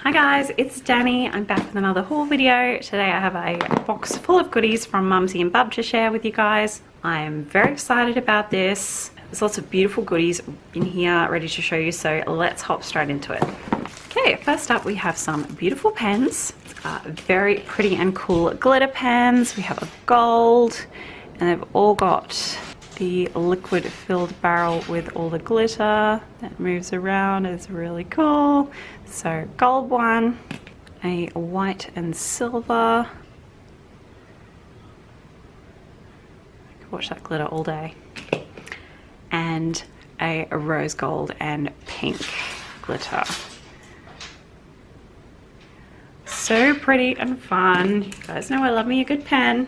Hi guys, it's Danny. I'm back with another haul video. Today I have a box full of goodies from Mumsy Bub to share with you guys. I'm very excited about this. There's lots of beautiful goodies in here ready to show you, so let's hop straight into it. Okay, first up we have some beautiful pens. Very pretty and cool glitter pens. We have a gold, and they've all got the liquid filled barrel with all the glitter that moves around. Is really cool. So gold one, a white and silver. I could watch that glitter all day. And a rose gold and pink glitter. So pretty and fun. You guys know I love me a good pen.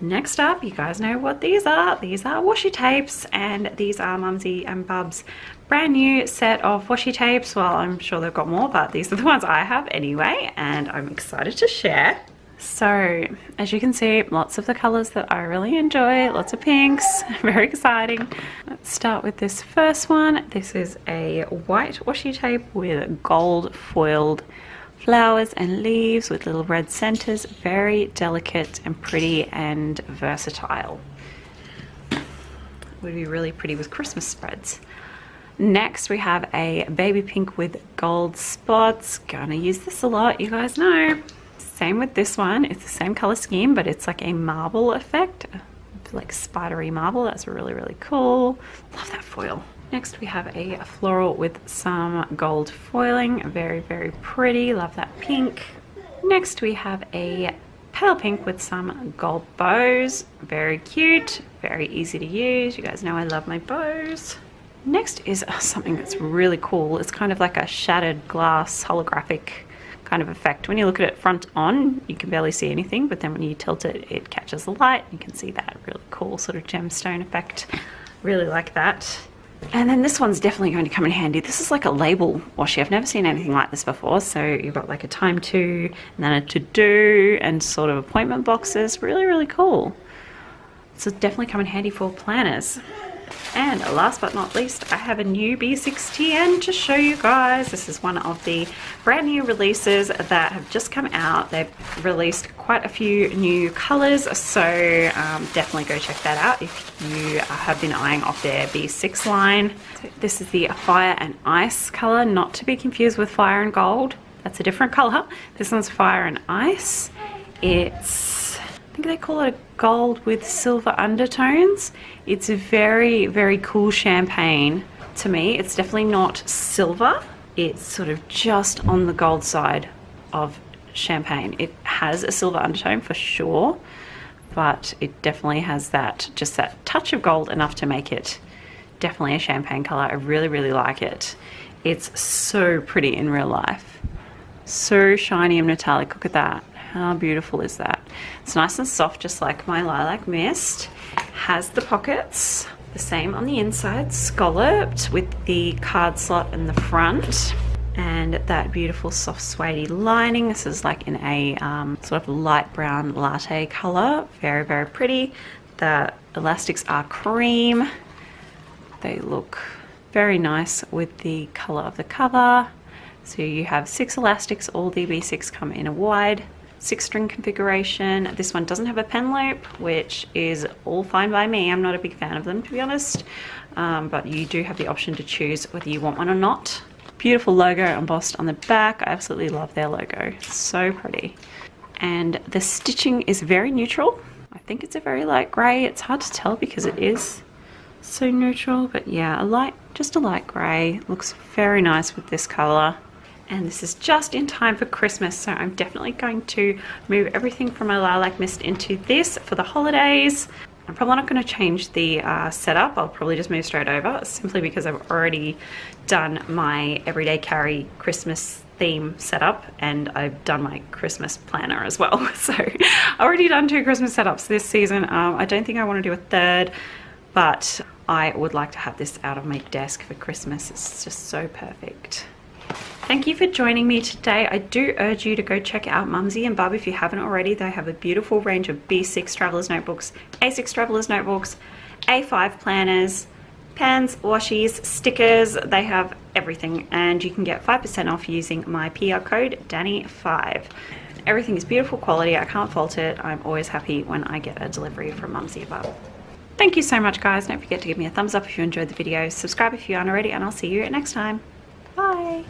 Next up, you guys know what these are. These are washi tapes, and these are Mumsy and Bub's brand new set of washi tapes. Well, I'm sure they've got more, but these are the ones I have anyway, and I'm excited to share. So, as you can see, lots of the colors that I really enjoy, lots of pinks, very exciting. Let's start with this first one. This is a white washi tape with gold foiled flowers and leaves with little red centers. Very delicate and pretty and versatile. Would be really pretty with Christmas spreads. Next we have a baby pink with gold spots. Gonna use this a lot, you guys know. Same with this one. It's the same color scheme, but it's like a marble effect, like spidery marble. That's really, really cool. Love that foil. Next we have a floral with some gold foiling. Very, very pretty. Love that pink. Next we have a pale pink with some gold bows. Very cute, very easy to use. You guys know I love my bows. Next is something that's really cool. It's kind of like a shattered glass holographic kind of effect. When you look at it front on, you can barely see anything, but then when you tilt it, it catches the light. You can see that really cool sort of gemstone effect. Really like that. And then this one's definitely going to come in handy. This is like a label washi. I've never seen anything like this before. So you've got like a time to, and then a to do, and sort of appointment boxes. Really, really cool. So definitely come in handy for planners. And last but not least, I have a new B6TN to show you guys. This is one of the brand new releases that have just come out. They've released quite a few new colors, so definitely go check that out if you have been eyeing off their B6 line. So this is the Fire and Ice color, not to be confused with Fire and Gold. That's a different color. This one's Fire and Ice. It's, I think they call it a gold with silver undertones. It's a very, very cool champagne to me. It's definitely not silver. It's sort of just on the gold side of champagne. It has a silver undertone for sure, but it definitely has that, just that touch of gold enough to make it definitely a champagne color. I really, really like it. It's so pretty in real life. So shiny and metallic. Look at that. How beautiful is that? It's nice and soft, just like my lilac mist. Has the pockets, the same on the inside, scalloped with the card slot in the front, and that beautiful soft suede lining. This is like in a sort of light brown latte color. Very, very pretty. The elastics are cream. They look very nice with the color of the cover. So you have 6 elastics. All the B6 come in a wide 6-string configuration. This one doesn't have a pen loop, which is all fine by me. I'm not a big fan of them, to be honest, but you do have the option to choose whether you want one or not. Beautiful logo embossed on the back. I absolutely love their logo. So pretty. And the stitching is very neutral. I think it's a very light grey. It's hard to tell because it is so neutral, but yeah, just a light grey. Looks very nice with this color. And this is just in time for Christmas, so I'm definitely going to move everything from my lilac mist into this for the holidays. I'm probably not going to change the setup. I'll probably just move straight over, simply because I've already done my everyday carry Christmas theme setup, and I've done my Christmas planner as well. So I've already done 2 Christmas setups this season. I don't think I want to do a third, but I would like to have this out of my desk for Christmas. It's just so perfect. Thank you for joining me today. I do urge you to go check out Mumsy and Bub if you haven't already. They have a beautiful range of B6 Travelers Notebooks, A6 Travelers Notebooks, A5 planners, pens, washies, stickers, they have everything, and you can get 5% off using my PR code Danni5. Everything is beautiful quality, I can't fault it. I'm always happy when I get a delivery from Mumsy Bub. Thank you so much guys, don't forget to give me a thumbs up if you enjoyed the video, subscribe if you aren't already, and I'll see you next time. Bye!